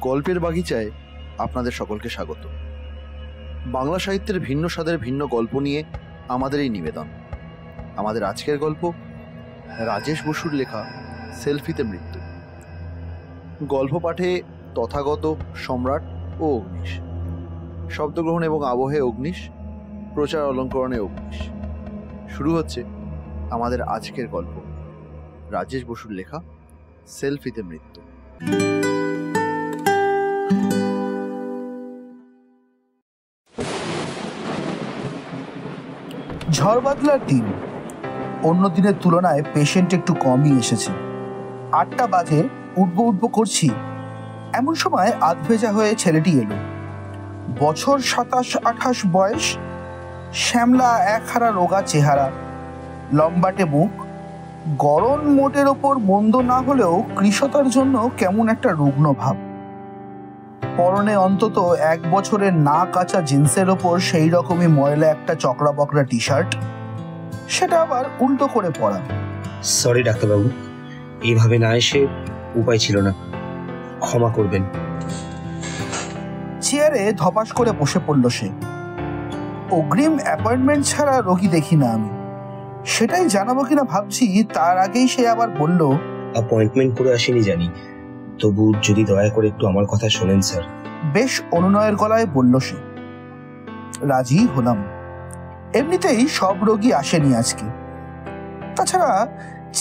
গল্পের বাগিচায় আপনাদের সকলকে স্বাগত। বাংলা সাহিত্যের ভিন্ন স্বাদের ভিন্ন গল্প নিয়ে আমাদের এই নিবেদন। আমাদের আজকের গল্প রাজেশ বসুর লেখা সেলফিতে মৃত্যু। গল্প পাঠে তথাগত, সম্রাট ও অগ্নিশ। শব্দগ্রহণ এবং আবহে অগ্নিশ, প্রচার অলঙ্করণে অগ্নিশ। শুরু হচ্ছে আমাদের আজকের গল্প রাজেশ বসুর লেখা সেলফিতে মৃত্যু। ঝড় বাদলার দিন। অন্য দিনের তুলনায় পেশেন্ট একটু কমই এসেছে। 8টা বাজে, উঠবো করছি, এমন সময় আধভেজা হয়ে ছেলেটি এলো। বছর 27-28 বয়স, শ্যামলা একহারা রোগা চেহারা, লম্বাটে মুখ, গরম মোটের ওপর মন্দ না হলেও কৃশতার জন্য কেমন একটা রুগ্ন ভাব। পরনে অন্তত 1 বছরের না কাঁচা জিন্সের ওপর সেই রকমই ময়লা একটা চকরা বকরা টি শার্ট, সেটা আবার উল্টো করে পরা। সরি ডাক্তারবাবু, এইভাবে না এসে উপায় ছিল না, ক্ষমা করবেন। চেয়ারে ধপাস করে বসে পড়ল সে। অগ্রিম অ্যাপয়েন্টমেন্ট ছাড়া রোগী দেখি না আমি, সেটাই জানাবো কিনা ভাবছি, তার আগেই সে আবার বলল, অ্যাপয়েন্টমেন্ট করে আসেনি জানি, তবু যদি দয়া করে একটু আমার কথা শোনেন স্যার। বেশ অনুনয়ের গলায় বলল সে। রাজি হলাম। এমনিতেই সব রোগী আসেনি আজকে। তাছাড়া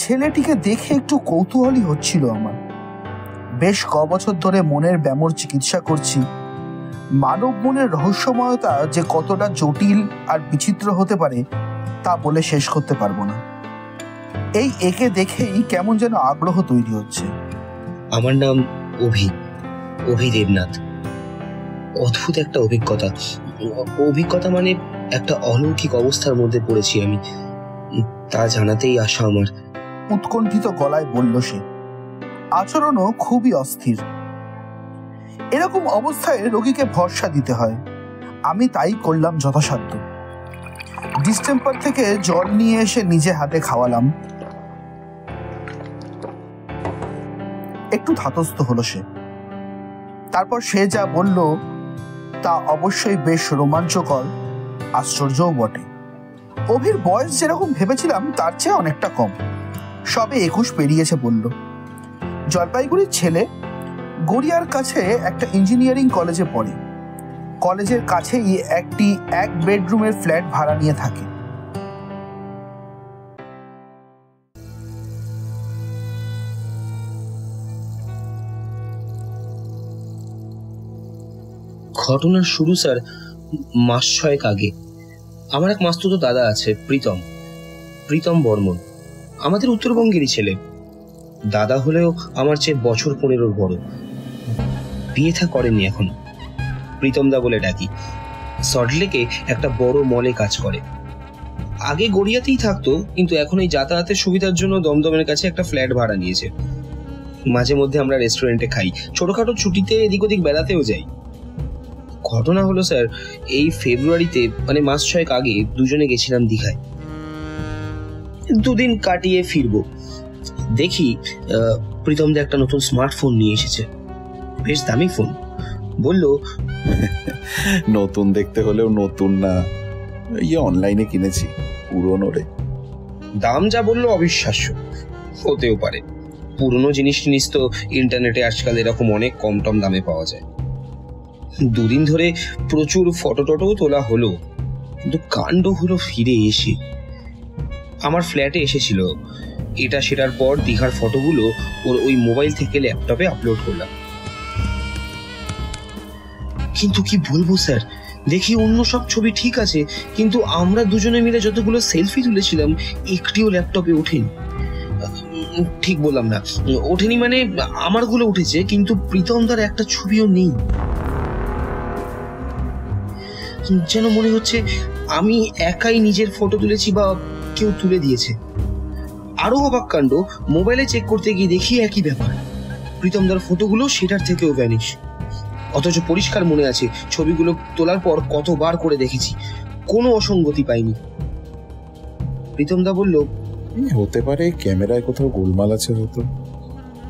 ছেলেটিকে দেখে একটু কৌতূহলী হচ্ছিল আমার। বেশ কবছর ধরে মনের ব্যামোর চিকিৎসা করছি। মানব মনের রহস্যময়তা যে কতটা জটিল আর বিচিত্র হতে পারে তা বলে শেষ করতে পারবো না। এই একে দেখেই কেমন যেন আগ্রহ তৈরি হচ্ছে। আমার নাম অভি দেবনাথ। অদ্ভুত একটা অভিজ্ঞতা মানে একটা অলৌকিক অবস্থার মধ্যে পড়েছি আমি, তা জানাতেই আসা আমার। উৎকণ্ঠিত গলায় বলল সে। আচরণও খুবই অস্থির। এরকম অবস্থায় রোগীকে ভরসা দিতে হয়। আমি তাই করলাম যথাসাধ্য। ডিস্টেম্পার থেকে জল নিয়ে এসে নিজে হাতে খাওয়ালাম। একটু ধাতস্থ হলো সে। তারপর সে যা বলল তা অবশ্যই বেশ রোমাঞ্চকর, আশ্চর্যও বটে। অভির বয়স যেরকম ভেবেছিলাম তার চেয়ে অনেকটা কম, সবে 21 পেরিয়েছে বলল। জলপাইগুড়ির ছেলে, গড়িয়ার কাছে একটা ইঞ্জিনিয়ারিং কলেজে পড়ে। কলেজের কাছেই একটি 1 বেডরুমের ফ্ল্যাট ভাড়া নিয়ে থাকে। ঘটনার শুরু স্যার মাস 6 আগে। আমার এক মাস্তুতো দাদা আছে, প্রীতম বর্মন, আমাদের উত্তরবঙ্গেরই ছেলে। দাদা হলেও আমার চেয়ে বছর 15 বড়। বিয়ে থা করেনি এখন। প্রীতম দা বলে ডাকি। সল্টলেকে একটা বড় মলে কাজ করে। আগে গড়িয়াতেই থাকতো, কিন্তু এখন এই যাতায়াতের সুবিধার জন্য দমদমের কাছে একটা ফ্ল্যাট ভাড়া নিয়েছে। মাঝে মধ্যে আমরা রেস্টুরেন্টে খাই, ছোটখাটো ছুটিতে এদিক ওদিক বেড়াতেও যাই। ঘটনা হলো স্যার, এই ফেব্রুয়ারিতে মানে মাস 6 আগে দুজনে গেছিলাম দীঘায়। 2 দিন কাটিয়ে ফিরবো। দেখি প্রীতম দা একটা নতুন স্মার্টফোন নিয়ে এসেছে, বেশ দামি ফোন। বলল, নতুন দেখতে হলেও নতুন না, অনলাইনে কিনেছি, পুরনো রে। দাম যা বললো অবিশ্বাস্য। হতেও পারে, পুরনো জিনিস তো ইন্টারনেটে আজকাল এরকম অনেক কম টম দামে পাওয়া যায়। 2 দিন ধরে প্রচুর ফটো টটোও তোলা হলো, কিন্তু কাণ্ড হলো ফিরে এসে। আমার ফ্ল্যাটে এসেছিল, এটা সেটার পর দীঘার ফটোগুলো ওর ওই মোবাইল থেকে ল্যাপটপে আপলোড করলাম। কিন্তু কি বলবো স্যার, দেখি অন্য সব ছবি ঠিক আছে, কিন্তু আমরা দুজনে মিলে যতগুলো সেলফি তুলেছিলাম একটিও ল্যাপটপে ওঠেনি। ঠিক বললাম না, ওঠেনি মানে আমারগুলো উঠেছে, কিন্তু প্রীতমদার একটা ছবিও নেই। যেন মনে হচ্ছে আমি একাই নিজের ফটো তুলেছি বা কেউ তুলে দিয়েছে। আরো অবাক কাণ্ড, মোবাইলে চেক করতে গিয়ে দেখি একই ব্যাপার, প্রীতমদার ফটোগুলো সেটার থেকেও ভ্যানিশ। অথচ পরিষ্কার মনে আছে ছবিগুলো তোলার পর কতবার করে দেখেছি, কোনো অসঙ্গতি পাইনি। প্রীতমদা বলল, হতে পারে ক্যামেরায় কোথাও গোলমাল আছে হয়তো।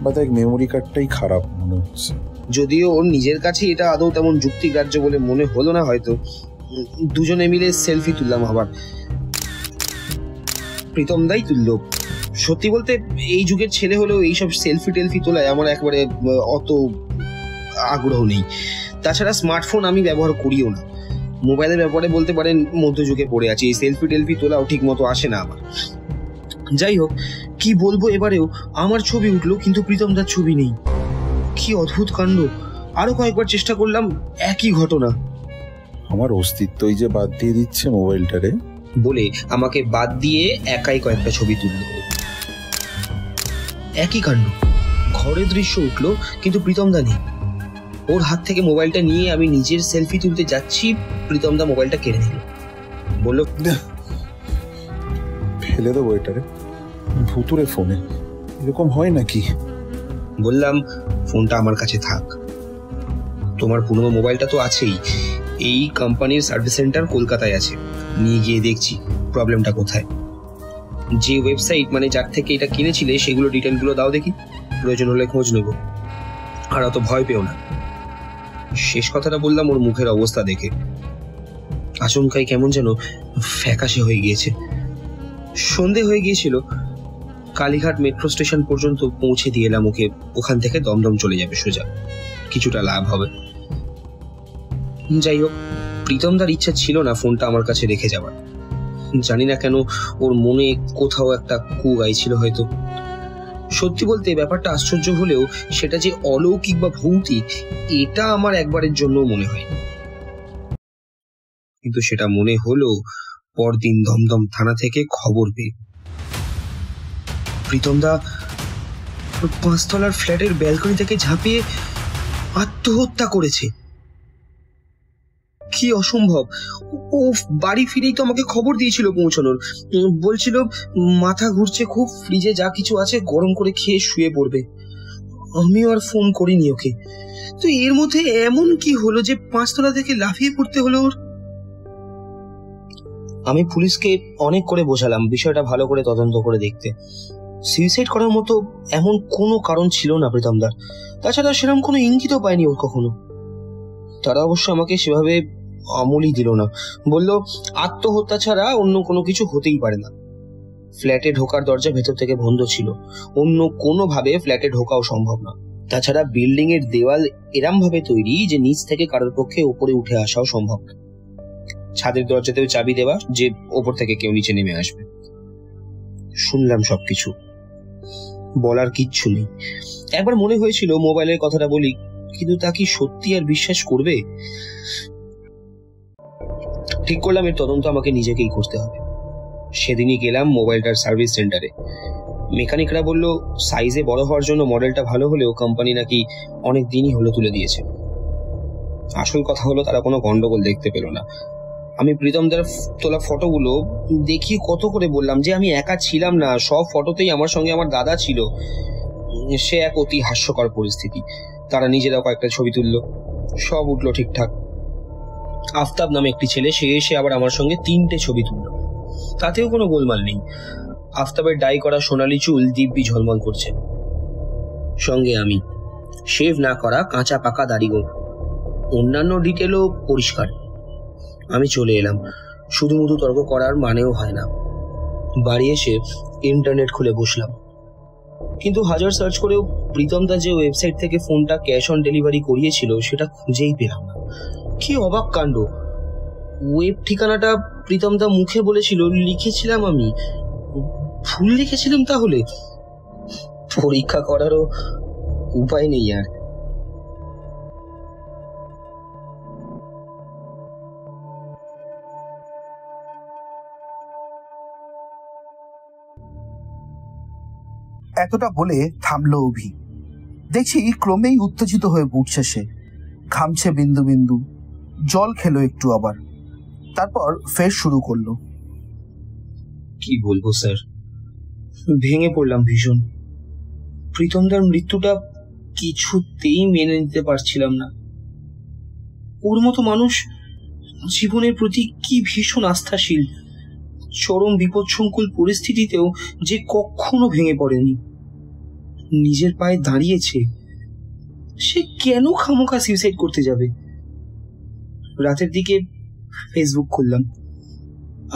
বা দেখ মেমোরি কার্ডটাই খারাপ মনে হচ্ছে। যদিও ওর নিজের কাছে এটা আদৌ তেমন যুক্তিগ্রাহ্য বলে মনে হলো না হয়তো। দুজনে মিলে সেলফি তুললাম। আবার প্রীতম দাই তুললো। সত্যি বলতে এই যুগের ছেলে হলেও এইসব সেলফি টেলফি তোলায় আমার একবারে অত আগ্রহ নেই। তাছাড়া স্মার্টফোন আমি ব্যবহার করিও না। মোবাইলের ব্যাপারে বলতে পারেন মধ্যযুগে পড়ে আছি। এই সেলফি টেলফি তোলাও ঠিক মতো আসে না আমার। যাই হোক, কি বলবো, এবারেও আমার ছবি উঠলো কিন্তু প্রীতম দার ছবি নেই। কি অদ্ভুত কাণ্ড! আরো কয়েকবার চেষ্টা করলাম, একই ঘটনা। আমার অস্তিত্বই যে বাদ দিয়ে দিচ্ছে মোবাইলটারে বলে আমাকে বাদ দিয়ে একাই কয়েকটা ছবি তুলল। একই কাণ্ড, ঘরের দৃশ্য উঠলো কিন্তু প্রীতম দা নেই। ওর হাত থেকে মোবাইলটা নিয়ে আমি নিজের সেলফি তুলতে যাচ্ছি, প্রীতম দা মোবাইলটা কেড়ে নিল। বললো, ফেলে দেবো এটারে, ভুতুরে ফোনে এরকম হয় নাকি? বললাম, ফোনটা আমার কাছে থাক, তোমার পুরনো মোবাইলটা তো আছেই। এই কোম্পানির সার্ভিস সেন্টার কলকাতায় আছে, নিয়ে গিয়ে দেখছি প্রবলেমটা কোথায়। যে ওয়েবসাইট মানে যার থেকে এটা কিনেছিলে সেগুলো ডিটেলগুলো দাও দেখি, প্রয়োজন হলে খোঁজ নেব। আর অত ভয় পেও না। শেষ কথাটা বললাম ওর মুখের অবস্থা দেখে। আচমকাই কেমন যেন ফ্যাকাশে হয়ে গিয়েছে। সন্ধে হয়ে গিয়েছিল। কালীঘাট মেট্রো স্টেশন পর্যন্ত পৌঁছে দিয়ে এলাম ওকে। ওখান থেকে দমদম চলে যাবে সোজা, কিছুটা লাভ হবে। যাই হোক, প্রীতমদার ইচ্ছা ছিল না ফোনটা আমার কাছে রেখে যাওয়ার। জানি না কেন ওর মনে কোথাও একটা কু গাইছিল হয়তো। সত্যি বলতে ব্যাপারটা আশ্চর্য হলেও সেটা যে অলৌকিক বা ভৌতিক এটা আমার একবারের জন্য মনে হয়। কিন্তু সেটা মনে হলো পরদিন দমদম থানা থেকে খবর পেয়ে। প্রীতমদা 5 তলার ফ্ল্যাটের ব্যালকনি থেকে ঝাঁপিয়ে আত্মহত্যা করেছে। কি অসম্ভব! ও বাড়ি ফিরেই তো আমাকে খবর দিয়েছিল পৌঁছানোর। বলছিল মাথা ঘুরছে খুব, ফ্রিজে যা কিছু আছে গরম করে খেয়ে শুয়ে পড়বে। আমিও আর ফোন করিনি ওকে। তো এর মধ্যে এমন কি হলো যে 5 তলা থেকে লাফিয়ে পড়তে হলো ওর? আমি পুলিশকে অনেক করে বোঝালাম বিষয়টা ভালো করে তদন্ত করে দেখতে। সুইসাইড করার মতো এমন কোনো কারণ ছিল না প্রীতমদার। তাছাড়া সেরকম কোনো ইঙ্গিতও পায়নি ওর কখনো। তারা অবশ্য আমাকে সেভাবে আমলই দিল না। বলল আত্মহত্যা ছাড়া অন্য কোনো কিছু হতেই পারে না। ফ্ল্যাটে ঢোকার দরজা ভেতর থেকে বন্ধ ছিল, অন্য কোনো ভাবে ফ্ল্যাটে ঢোকাও সম্ভব না। তাছাড়া বিল্ডিং এর দেওয়াল এরম ভাবে তৈরি যে নিচ থেকে কারোর পক্ষে উপরে উঠে আসাও সম্ভব না। ছাদের দরজাতেও চাবি দেওয়া যে ওপর থেকে কেউ নিচে নেমে আসবে। শুনলাম সবকিছু, বলার কিচ্ছু নেই। একবার মনে হয়েছিল মোবাইলের কথাটা বলি, কিন্তু তা কি সত্যি আর বিশ্বাস করবে? ঠিক করলাম এর তদন্ত আমাকে নিজেকেই করতে হবে। সেদিনই গেলাম মোবাইলটার সার্ভিস সেন্টারে। মেকানিকরা বলল সাইজে বড় হওয়ার জন্য মডেলটা ভালো হলেও কোম্পানি নাকি অনেক দিনই হলো তুলে দিয়েছে। আসল কথা হলো তারা কোনো গন্ডগোল দেখতে পেল না। আমি প্রীতমদার তোলা ফটোগুলো দেখি কত করে বললাম যে আমি একা ছিলাম না, সব ফটোতেই আমার সঙ্গে আমার দাদা ছিল। সে এক অতি হাস্যকর পরিস্থিতি। তারা নিজেরাও কয়েকটা ছবি তুললো, সব উঠলো ঠিকঠাক। আফতাব নামে একটি ছেলে, সে এসে আবার আমার সঙ্গে 3টে ছবি তুললো, তাতেও কোনো গোলমাল নেই। আফতাবের ডাই করা সোনালি চুল দিব্যি ঝলমল করছে। সঙ্গে আমি, শেভ না করা কাঁচা পাকা দাড়িগোঁফ, অন্যান্য ডিটেলও পরিষ্কার। আমি চলে এলাম, শুধুমুধু তর্ক করার মানেও হয় না। বাড়ি এসে ইন্টারনেট খুলে বসলাম, কিন্তু হাজার সার্চ করেও প্রীতমদা যে ওয়েবসাইট থেকে ফোনটা ক্যাশ অন ডেলিভারি করিয়েছিল সেটা খুঁজেই পেলাম না। কি অবাক কাণ্ড! ওয়েব ঠিকানাটা প্রীতমদা মুখে বলেছিল, লিখেছিলাম আমি, ভুল লিখেছিলাম তাহলে? পরীক্ষা করারও উপায় নেই আর। এতটা বলে থামলো অভি। দেখছি ক্রমেই উত্তেজিত হয়ে উঠছে সে, ঘামছে বিন্দু বিন্দু, জল খেলো একটু, আবার তারপর ফের শুরু করলো। কি বলবো স্যার, ভেঙে পড়লাম ভীষণ। প্রীতমদার মৃত্যুটা কিছুতেই মেনে নিতে পারছিলাম না। ওর মতো মানুষ জীবনের প্রতি কি ভীষণ আস্থাশীল, চরম বিপদসংকুল পরিস্থিতিতেও যে কখনো ভেঙে পড়েনি। নিজের পায়ে দাঁড়িয়েছে। সে কেন খামোখা সুইসাইড করতে যাবে? রাতের দিকে ফেসবুক খুললাম।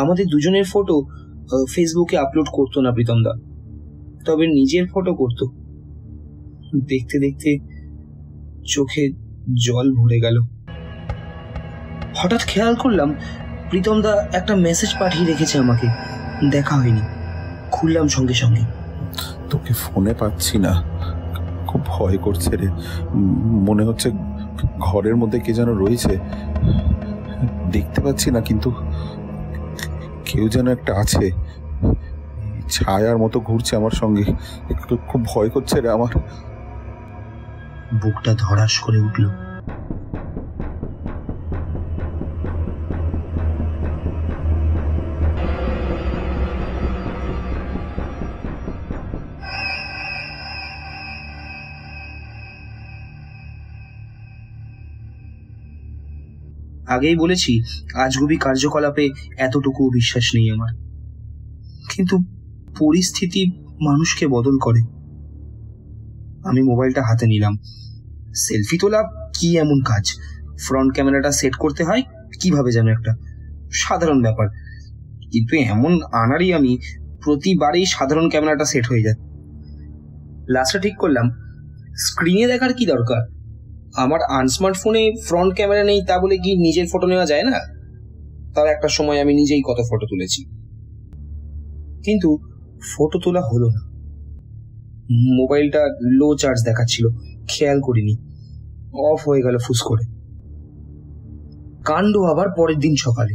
আমাদের দুজনের ফটো ফেসবুকে আপলোড করতো না প্রীতমদা, তবে নিজের ফটো করত। দেখতে দেখতে চোখে জল ভরে গেল। হঠাৎ খেয়াল করলাম প্রীতমদা একটা মেসেজ পাঠিয়ে রেখেছে আমাকে, দেখা হয়নি। খুললাম সঙ্গে সঙ্গে। তোকে ফোনে পাচ্ছি না, খুব ভয় করছে রে। মনে হচ্ছে ঘরের মধ্যে কে যেন রয়েছে, দেখতে পাচ্ছি না কিন্তু কেউ যেন একটা আছে, ছায়ার মতো ঘুরছে আমার সঙ্গে। খুব ভয় করছে রে আমার। বুকটা ধড়াস করে উঠল। আগেই বলেছি, আজগুবি কার্যকলাপে এতটুকু বিশ্বাস নেই আমার, কিন্তু পরিস্থিতি মানুষকে বদল করে। আমি মোবাইলটা হাতে নিলাম। সেলফি তোলা কি এমন কাজ? ফ্রন্ট ক্যামেরাটা সেট করতে হয় কিভাবে যেন একটা সাধারণ ব্যাপার, কিন্তু এমন আনারই আমি প্রতিবারেই সাধারণ ক্যামেরাটা সেট হয়ে যায়। লাস্টটা ঠিক করলাম, স্ক্রিনে দেখার কি দরকার? আমার আনস্মার্ট ফোনে ফ্রন্ট ক্যামেরা নেই তা বলে কি নিজের ফটো নেওয়া যায় না? তার একটা সময় আমি নিজেই কত ফটো তুলেছি, কিন্তু ফটো তোলা হলো না। মোবাইলটা লো চার্জ দেখাচ্ছিল, খেয়াল করিনি, অফ হয়ে গেল ফুস করে। কাণ্ড আবার পরের দিন সকালে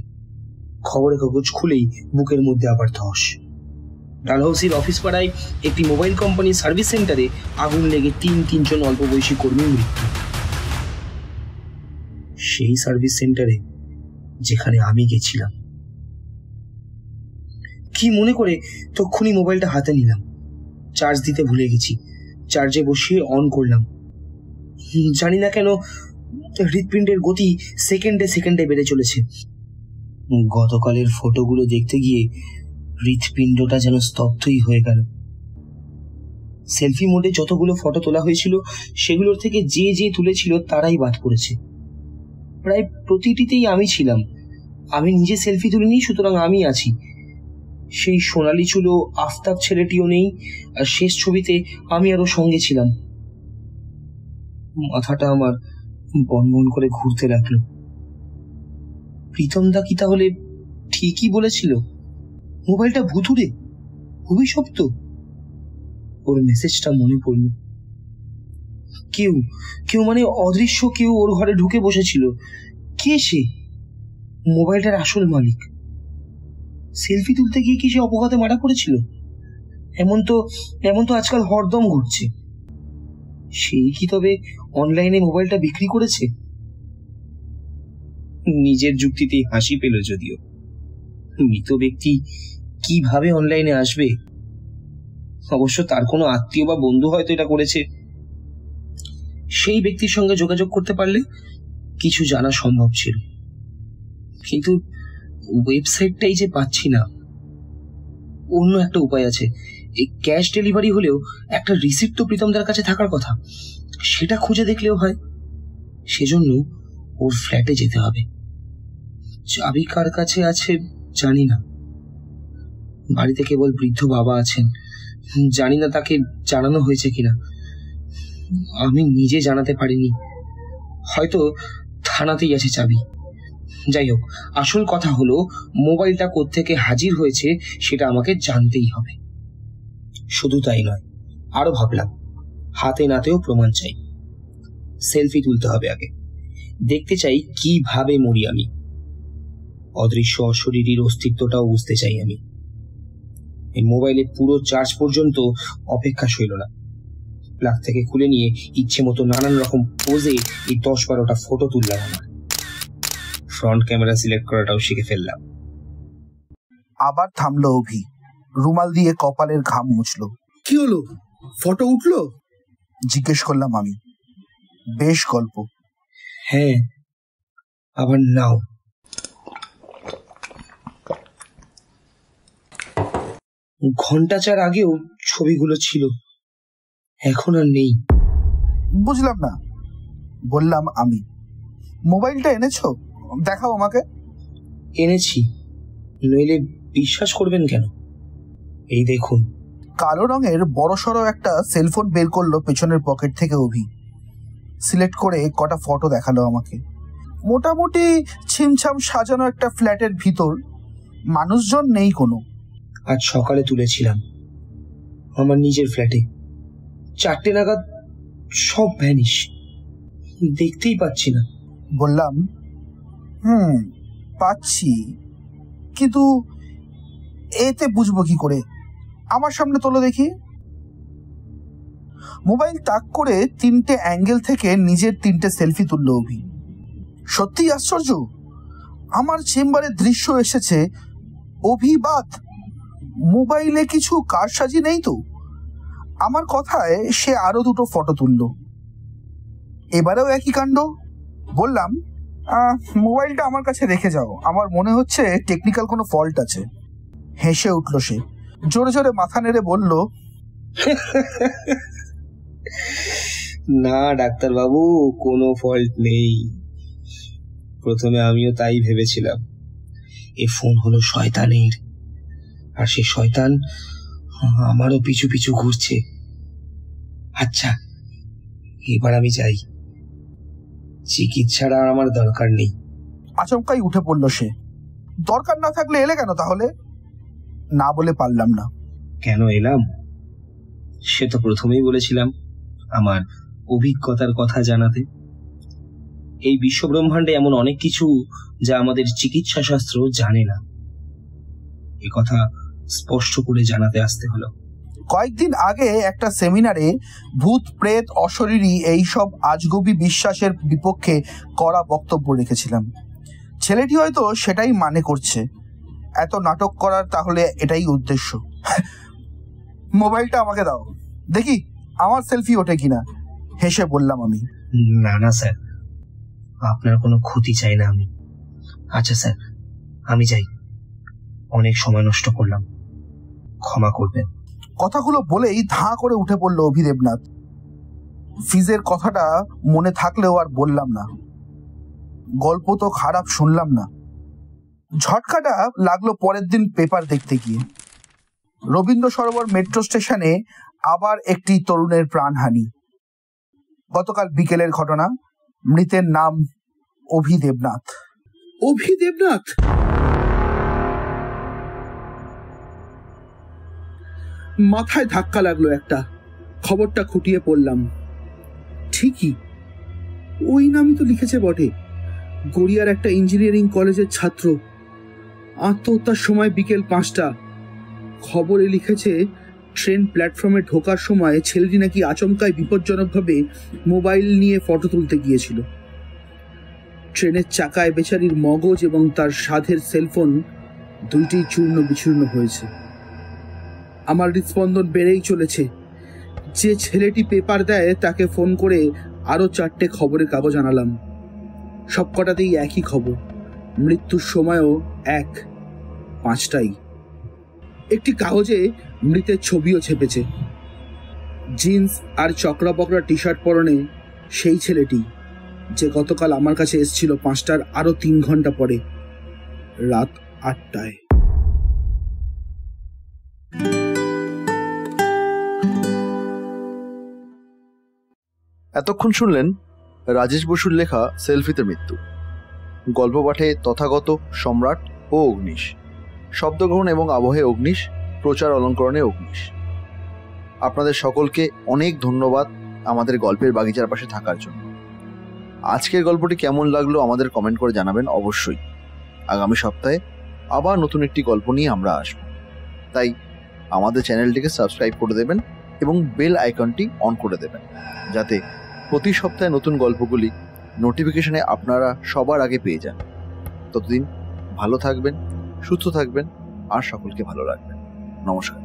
খবরের কাগজ খুলেই বুকের মধ্যে আবার ধস। ডালহাউসির অফিস পাড়ায় একটি মোবাইল কোম্পানির সার্ভিস সেন্টারে আগুন লেগে তিনজন অল্প বয়সী কর্মীর মৃত্যু। সেই সার্ভিস সেন্টারে যেখানে আমি গেছিলাম। কি মনে করে তক্ষুনি মোবাইলটা হাতে নিলাম। চার্জ দিতে ভুলে গেছি। চার্জে বসিয়ে অন করলাম। জানি না কেন হৃৎপিণ্ডের গতি সেকেন্ডে সেকেন্ডে বেড়ে চলেছে। গতকালের ফটোগুলো দেখতে গিয়ে হৃৎপিণ্ডটা যেন স্তব্ধই হয়ে গেল। সেলফি মোডে যতগুলো ফটো তোলা হয়েছিল সেগুলোর থেকে যে যে তুলেছিল তারাই বাদ পড়েছে। প্রায় প্রতিটিতেই আমি ছিলাম। আমি নিজে সেলফি তুলিনি, সুতরাং আমি আছি। সেই সোনালি চুলো আফতাব ছেলেটিও নেই, আর শেষ ছবিতে আমি আরো সঙ্গে ছিলাম। মাথাটা আমার বনবন করে ঘুরতে লাগলো। প্রীতমদা কি তাহলে ঠিকই বলেছিল? মোবাইলটা ভুতুড়ে, অভিশপ্ত। ওর মেসেজটা মনে পড়ল। কেউ কেউ মানে অদৃশ্য কেউ ওর ঘরে ঢুকে বসেছিল। কে সে? মোবাইলটার আসল মালিক। সেলফি তুলতে গিয়ে কি সে অপঘাতে মারা পড়েছিল? এমন তো আজকাল হরদম ঘটছে। সেই কি তবে অনলাইনে মোবাইলটা বিক্রি করেছে? নিজের যুক্তিতেই হাসি পেল যদিও। মৃত ব্যক্তি কিভাবে অনলাইনে আসবে? অবশ্য তার কোনো আত্মীয় বা বন্ধু হয়তো এটা করেছে। সেই ব্যক্তির সঙ্গে যোগাযোগ করতে পারলে কিছু জানা সম্ভব ছিল, কিন্তু ওয়েবসাইটটাই যে পাচ্ছি না। অন্য একটা উপায় আছে। এই ক্যাশ ডেলিভারি হলেও একটা রিসিপ্ট তো প্রীতমদার কাছে থাকার কথা, সেটা খুঁজে দেখলেও হয়। সেজন্য ওর ফ্ল্যাটে যেতে হবে। চাবি কার কাছে আছে জানি না। বাড়িতে কেবল বৃদ্ধ বাবা আছেন, জানি না তাকে জানানো হয়েছে কিনা। আমি নিজে জানাতে পারিনি, হয়তো থানাতেই আছে চাবি। যাই হোক, আসল কথা হলো মোবাইলটা কোত্থেকে হাজির হয়েছে সেটা আমাকে জানতেই হবে। শুধু তাই নয়, আরো ভাবলাম হাতে নাতেও প্রমাণ চাই। সেলফি তুলতে হবে আগে। দেখতে চাই কিভাবে মরি আমি। অদৃশ্য অশরীরীর অস্তিত্বটাও বুঝতে চাই আমি। এই মোবাইলে পুরো চার্জ পর্যন্ত অপেক্ষা সইল না। প্লাগ থেকে খুলে নিয়ে ইচ্ছে মতো নানান রকম পোজে এই 10-12টা ফটো তুললাম। আমার ফ্রন্ট ক্যামেরা সিলেক্ট করাটাও শিখে ফেললাম। আবার থামলো অভি, রুমাল দিয়ে কপালের ঘাম মুছলো। কি হলো, ফটো উঠলো? জিজ্ঞেস করলাম আমি। বেশ গল্প। হ্যাঁ, আবার নাও। ঘন্টা চার আগেও ছবিগুলো ছিল, এখন আর নেই। বুঝলাম না, বললাম আমি। মোবাইলটা এনেছো? দেখাও আমাকে। এনেছি, নইলে বিশ্বাস করবেন কেন। এই দেখুন। কালো রঙের বড়সড় একটা সেলফোন বের করলো পেছনের পকেট থেকে অভি। সিলেক্ট করে কটা ফটো দেখালো আমাকে। মোটামুটি ছিমছাম সাজানো একটা ফ্ল্যাটের ভিতর, মানুষজন নেই কোনো। আজ সকালে তুলেছিলাম আমার নিজের ফ্ল্যাটে, 4টে নাগাদ সব ভ্যানিশ, দেখতেই পাচ্ছি না। বললাম, পাচ্ছি, কিন্তু এতে বুঝবো কি করে? আমার সামনে তোলো দেখি। মোবাইল তাক করে 3টে অ্যাঙ্গেল থেকে নিজের 3টে সেলফি তুললো অভি। সত্যি আশ্চর্য, আমার চেম্বারে দৃশ্য এসেছে অভি বাদ, মোবাইলে কিছু কারসাজি নেই তো। আমার কথায় সে আরো 2টো ফটো তুললো। এবারেও একই কাণ্ড। বললাম, মোবাইলটা আমার কাছে রেখে যাও, আমার মনে হচ্ছে টেকনিক্যাল কোনো ফল্ট আছে। হেসে উঠল সে, জোরে জোরে মাথা নেড়ে বলল, না ডাক্তারবাবু, কোনো ফল্ট নেই। প্রথমে আমিও তাই ভেবেছিলাম। এ ফোন হলো শয়তানের, আর সে শয়তান আমারও পিছু পিছু ঘুরছে। আচ্ছা, এবার আমি যাই, চিকিৎসার আর আমার দরকার নেই। আচমকাই উঠে পড়ল সে। দরকার না থাকলে এলে কেন তাহলে? না বলে পারলাম না। কেন এলাম সে তো প্রথমেই বলেছিলাম, আমার অভিজ্ঞতার কথা জানাতে। এই বিশ্বব্রহ্মাণ্ডে এমন অনেক কিছু যা আমাদের চিকিৎসা শাস্ত্র জানে না, এ কথা স্পষ্ট করে জানাতে আসতে হলো। কয়েকদিন আগে একটা সেমিনারে ভূত প্রেত অশরীরী এইসব আজগুবি বিশ্বাসের বিপক্ষে কড়া বক্তব্য রেখেছিলাম। ছেলেটি হয়তো সেটাই মানে করছে। এত নাটক করার তাহলে এটাই উদ্দেশ্য। মোবাইলটা আমাকে দাও, দেখি আমার সেলফি ওঠে কিনা। হেসে বললাম আমি। না না স্যার, আপনার কোনো ক্ষতি চাই না আমি। আচ্ছা স্যার, আমি যাই, অনেক সময় নষ্ট করলাম, ক্ষমা করবেন। কথাগুলো বলেই ধাঁ করে উঠে পড়লো অভি দেবনাথ। ফিজের কথাটা মনে থাকলেও আর বললাম না। গল্প তো খারাপ শুনলাম না। ঝটকাটা লাগলো পরের দিন পেপার দেখতে গিয়ে। রবীন্দ্র সরোবর মেট্রো স্টেশনে আবার একটি তরুণের প্রাণহানি। গতকাল বিকেলের ঘটনা। মৃতের নাম অভি দেবনাথ। অভি দেবনাথ? মাথায় ধাক্কা লাগলো একটা। খবরটা খুঁটিয়ে পড়লাম। ঠিকই, ওই নামই তো লিখেছে বটে। গড়িয়ার একটা ইঞ্জিনিয়ারিং কলেজের ছাত্র, আত্মহত্যার সময় বিকেল 5টা। খবরে লিখেছে ট্রেন প্ল্যাটফর্মে ঢোকার সময় ছেলেটি নাকি আচমকায় বিপজ্জনকভাবে মোবাইল নিয়ে ফটো তুলতে গিয়েছিল। ট্রেনের চাকায় বেচারির মগজ এবং তার সাধের সেলফোন দুইটি চূর্ণ বিচূর্ণ হয়েছে। আমার হৃদস্পন্দন বেড়েই চলেছে। যে ছেলেটি পেপার দেয় তাকে ফোন করে আরো 4টে খবরের কাগজ আনালাম। সবকটাতেই একই খবর, মৃত্যুর সময়ও 5টাই। একটি কাগজে মৃতের ছবিও ছেপেছে। জিন্স আর চকরা বকরা টি শার্ট পরনে সেই ছেলেটি, যে গতকাল আমার কাছে এসেছিল 5টার আরো 3 ঘন্টা পরে, রাত 8টায়। এতক্ষণ শুনলেন রাজেশ বসুর লেখা সেলফিতে মৃত্যু। গল্প পাঠে তথাগত, সম্রাট ও অগ্নিশ। শব্দগ্রহণ এবং আবহে অগ্নিশ, প্রচার অলঙ্করণে অগ্নিশ। আপনাদের সকলকে অনেক ধন্যবাদ আমাদের গল্পের বাগিচার পাশে থাকার জন্য। আজকের গল্পটি কেমন লাগলো আমাদের কমেন্ট করে জানাবেন অবশ্যই। আগামী সপ্তাহে আবার নতুন একটি গল্প নিয়ে আমরা আসব, তাই আমাদের চ্যানেলটিকে সাবস্ক্রাইব করে দেবেন এবং বেল আইকনটি অন করে দেবেন, যাতে প্রতি সপ্তাহে নতুন গল্পগুলি নোটিফিকেশনে আপনারা সবার আগে পেয়ে যান। ততদিন ভালো থাকবেন, সুস্থ থাকবেন আর সকলকে ভালো রাখবেন। নমস্কার।